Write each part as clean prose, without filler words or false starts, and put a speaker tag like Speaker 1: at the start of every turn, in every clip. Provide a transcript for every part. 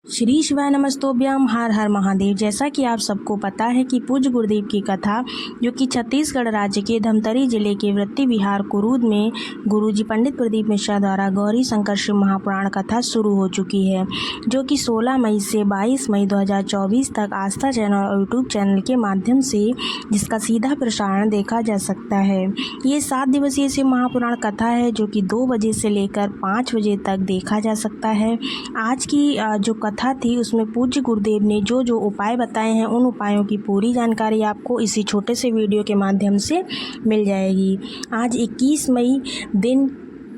Speaker 1: श्री शिवाय नमस्तोभ्यम, हर हर महादेव। जैसा कि आप सबको पता है कि पूज्य गुरुदेव की कथा जो कि छत्तीसगढ़ राज्य के धमतरी जिले के वृत्ति विहार कुरूद में गुरुजी पंडित प्रदीप मिश्रा द्वारा गौरी शंकर शिव महापुराण कथा शुरू हो चुकी है, जो कि 16 मई से 22 मई 2024 तक आस्था चैनल और यूट्यूब चैनल के माध्यम से जिसका सीधा प्रसारण देखा जा सकता है। ये 7 दिवसीय शिव महापुराण कथा है जो कि 2 बजे से लेकर 5 बजे तक देखा जा सकता है। आज की जो कथा थी उसमें पूज्य गुरुदेव ने जो जो उपाय बताए हैं उन उपायों की पूरी जानकारी आपको इसी छोटे से वीडियो के माध्यम से मिल जाएगी। आज 21 मई दिन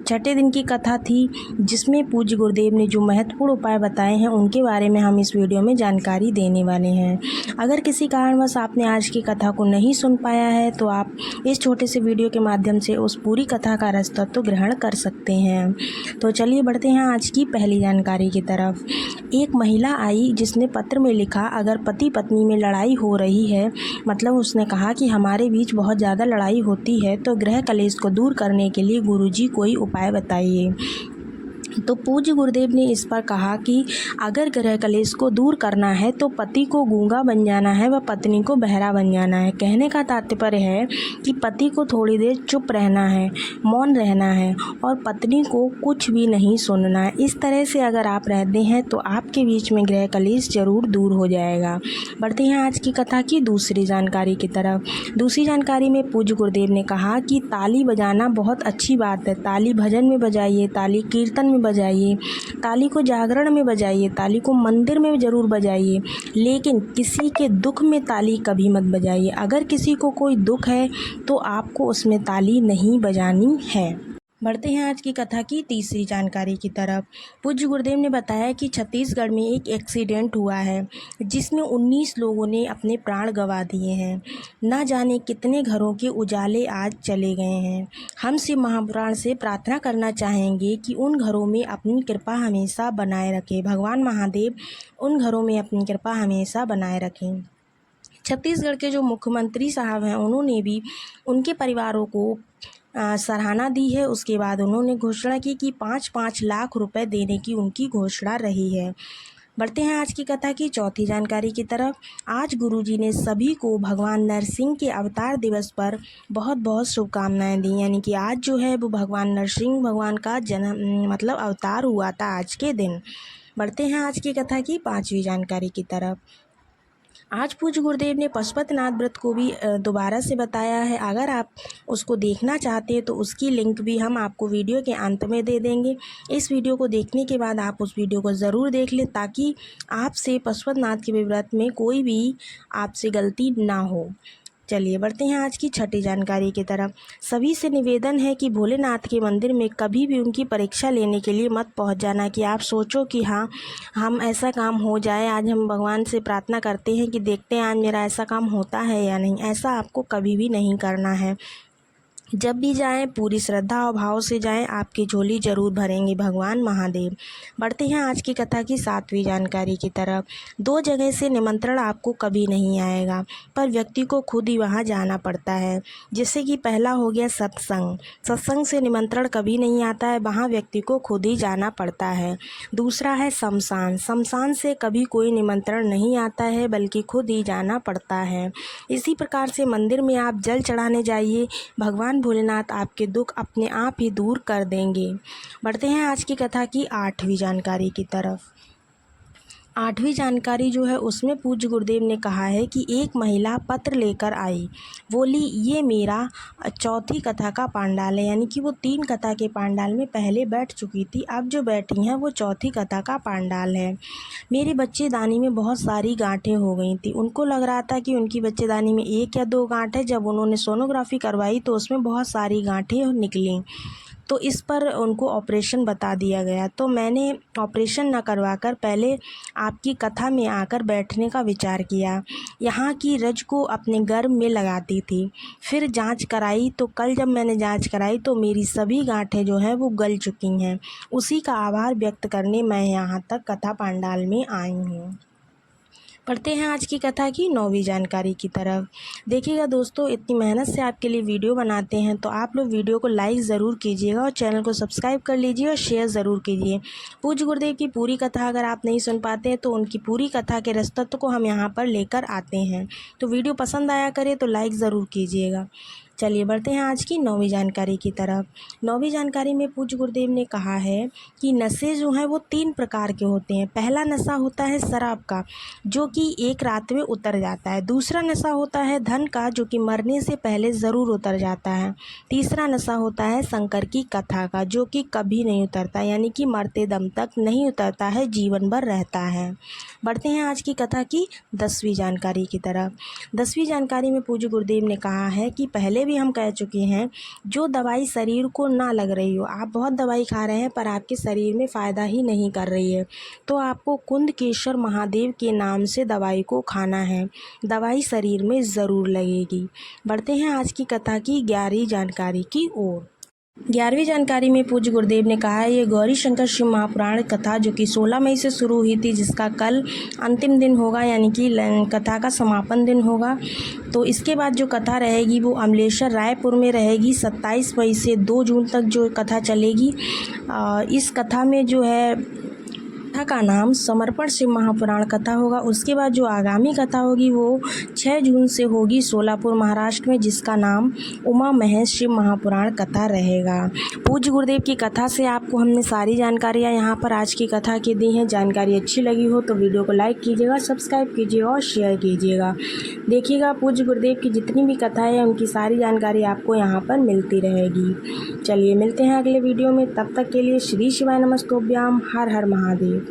Speaker 1: छठे दिन की कथा थी, जिसमें पूज्य गुरुदेव ने जो महत्वपूर्ण उपाय बताए हैं उनके बारे में हम इस वीडियो में जानकारी देने वाले हैं। अगर किसी कारणवश आपने आज की कथा को नहीं सुन पाया है तो आप इस छोटे से वीडियो के माध्यम से उस पूरी कथा का रसतत्व ग्रहण कर सकते हैं। तो चलिए बढ़ते हैं आज की पहली जानकारी की तरफ। एक महिला आई जिसने पत्र में लिखा, अगर पति पत्नी में लड़ाई हो रही है, मतलब उसने कहा कि हमारे बीच बहुत ज़्यादा लड़ाई होती है, तो गृह कलेश को दूर करने के लिए गुरुजी कोई उपाय बताइए। तो पूज्य गुरुदेव ने इस पर कहा कि अगर गृह कलेश को दूर करना है तो पति को गूंगा बन जाना है व पत्नी को बहरा बन जाना है। कहने का तात्पर्य है कि पति को थोड़ी देर चुप रहना है, मौन रहना है और पत्नी को कुछ भी नहीं सुनना है। इस तरह से अगर आप रहते हैं तो आपके बीच में गृह कलेश जरूर दूर हो जाएगा। बढ़ते हैं आज की कथा की दूसरी जानकारी की तरफ। दूसरी जानकारी में पूज्य गुरुदेव ने कहा कि ताली बजाना बहुत अच्छी बात है। ताली भजन में बजाइए, ताली कीर्तन में बजाइए, ताली को जागरण में बजाइए, ताली को मंदिर में ज़रूर बजाइए, लेकिन किसी के दुख में ताली कभी मत बजाइए। अगर किसी को कोई दुख है तो आपको उसमें ताली नहीं बजानी है। बढ़ते हैं आज की कथा की तीसरी जानकारी की तरफ। पूज्य गुरुदेव ने बताया कि छत्तीसगढ़ में एक एक्सीडेंट हुआ है जिसमें 19 लोगों ने अपने प्राण गंवा दिए हैं। न जाने कितने घरों के उजाले आज चले गए हैं। हम शिव महापुराण से प्रार्थना करना चाहेंगे कि उन घरों में अपनी कृपा हमेशा बनाए रखें। भगवान महादेव उन घरों में अपनी कृपा हमेशा बनाए रखें। छत्तीसगढ़ के जो मुख्यमंत्री साहब हैं उन्होंने भी उनके परिवारों को सराहना दी है। उसके बाद उन्होंने घोषणा की कि 5-5 लाख रुपए देने की उनकी घोषणा रही है। बढ़ते हैं आज की कथा की चौथी जानकारी की तरफ। आज गुरुजी ने सभी को भगवान नरसिंह के अवतार दिवस पर बहुत बहुत शुभकामनाएं दी। यानी कि आज जो है वो भगवान नरसिंह भगवान का जन्म मतलब अवतार हुआ था आज के दिन। बढ़ते हैं आज की कथा की पांचवी जानकारी की तरफ। आज पूज्य गुरुदेव ने पशुपतिनाथ व्रत को भी दोबारा से बताया है। अगर आप उसको देखना चाहते हैं तो उसकी लिंक भी हम आपको वीडियो के अंत में दे देंगे। इस वीडियो को देखने के बाद आप उस वीडियो को ज़रूर देख लें ताकि आपसे पशुपतिनाथ के व्रत में कोई भी आपसे गलती ना हो। चलिए बढ़ते हैं आज की छठी जानकारी की तरफ। सभी से निवेदन है कि भोलेनाथ के मंदिर में कभी भी उनकी परीक्षा लेने के लिए मत पहुंच जाना कि आप सोचो कि हाँ हम ऐसा काम हो जाए। आज हम भगवान से प्रार्थना करते हैं कि देखते हैं आज मेरा ऐसा काम होता है या नहीं। ऐसा आपको कभी भी नहीं करना है। जब भी जाएं पूरी श्रद्धा और भाव से जाएं, आपकी झोली जरूर भरेंगे भगवान महादेव। बढ़ते हैं आज की कथा की सातवीं जानकारी की तरफ। 2 जगह से निमंत्रण आपको कभी नहीं आएगा, पर व्यक्ति को खुद ही वहां जाना पड़ता है। जैसे कि पहला हो गया सत्संग। सत्संग से निमंत्रण कभी नहीं आता है, वहां व्यक्ति को खुद ही जाना पड़ता है। दूसरा है शमशान। शमशान से कभी कोई निमंत्रण नहीं आता है, बल्कि खुद ही जाना पड़ता है। इसी प्रकार से मंदिर में आप जल चढ़ाने जाइए, भगवान भोलेनाथ आपके दुख अपने आप ही दूर कर देंगे। बढ़ते हैं आज की कथा की 8वीं जानकारी की तरफ। 8वीं जानकारी जो है उसमें पूज्य गुरुदेव ने कहा है कि एक महिला पत्र लेकर आई, बोली ये मेरा चौथी कथा का पांडाल है। यानी कि वो 3 कथा के पांडाल में पहले बैठ चुकी थी, अब जो बैठी हैं वो चौथी कथा का पांडाल है। मेरी बच्चेदानी में बहुत सारी गांठें हो गई थी। उनको लग रहा था कि उनकी बच्चेदानी में 1 या 2 गांठ है। जब उन्होंने सोनोग्राफी करवाई तो उसमें बहुत सारी गांठें निकली, तो इस पर उनको ऑपरेशन बता दिया गया। तो मैंने ऑपरेशन न करवाकर पहले आपकी कथा में आकर बैठने का विचार किया। यहाँ की रज को अपने गर्भ में लगाती थी। फिर जांच कराई, तो कल जब मैंने जांच कराई तो मेरी सभी गांठें जो है वो गल चुकी हैं। उसी का आभार व्यक्त करने मैं यहाँ तक कथा पांडाल में आई हूँ। पढ़ते हैं आज की कथा की 9वीं जानकारी की तरफ। देखिएगा दोस्तों, इतनी मेहनत से आपके लिए वीडियो बनाते हैं तो आप लोग वीडियो को लाइक ज़रूर कीजिएगा और चैनल को सब्सक्राइब कर लीजिए और शेयर ज़रूर कीजिए। पूज्य गुरुदेव की पूरी कथा अगर आप नहीं सुन पाते हैं तो उनकी पूरी कथा के रसतत्व को हम यहाँ पर लेकर आते हैं। तो वीडियो पसंद आया करे तो लाइक ज़रूर कीजिएगा। चलिए बढ़ते हैं आज की 9वीं जानकारी की तरफ। 9वीं जानकारी में पूज्य गुरुदेव ने कहा है कि नशे जो हैं वो 3 प्रकार के होते हैं। पहला नशा होता है शराब का, जो कि एक रात में उतर जाता है। दूसरा नशा होता है धन का, जो कि मरने से पहले ज़रूर उतर जाता है। तीसरा नशा होता है शंकर की कथा का, जो कि कभी नहीं उतरता, यानी कि मरते दम तक नहीं उतरता है, जीवन भर रहता है। बढ़ते हैं आज की कथा की 10वीं जानकारी की तरफ। 10वीं जानकारी में पूज्य गुरुदेव ने कहा है कि पहले भी हम कह चुके हैं, जो दवाई शरीर को ना लग रही हो, आप बहुत दवाई खा रहे हैं पर आपके शरीर में फ़ायदा ही नहीं कर रही है, तो आपको कुंदकेश्वर महादेव के नाम से दवाई को खाना है। दवाई शरीर में ज़रूर लगेगी। बढ़ते हैं आज की कथा की 11वीं जानकारी की ओर। 11वीं जानकारी में पूज्य गुरुदेव ने कहा है, ये गौरी शंकर शिव महापुराण कथा जो कि 16 मई से शुरू हुई थी, जिसका कल अंतिम दिन होगा, यानी कि कथा का समापन दिन होगा। तो इसके बाद जो कथा रहेगी वो अमलेश्वर रायपुर में रहेगी। 27 मई से 2 जून तक जो कथा चलेगी। इस कथा में जो है कथा का नाम समर्पण शिव महापुराण कथा होगा। उसके बाद जो आगामी कथा होगी वो 6 जून से होगी सोलापुर महाराष्ट्र में, जिसका नाम उमा महेश शिव महापुराण कथा रहेगा। पूज्य गुरुदेव की कथा से आपको हमने सारी जानकारियाँ यहाँ पर आज की कथा की दी हैं। जानकारी अच्छी लगी हो तो वीडियो को लाइक कीजिएगा, सब्सक्राइब कीजिएगा और शेयर कीजिएगा। देखिएगा पूज्य गुरुदेव की जितनी भी कथाएँ हैं उनकी सारी जानकारी आपको यहाँ पर मिलती रहेगी। चलिए मिलते हैं अगले वीडियो में, तब तक के लिए श्री शिवाय नमस्तोभ्याम। हर हर महादेव।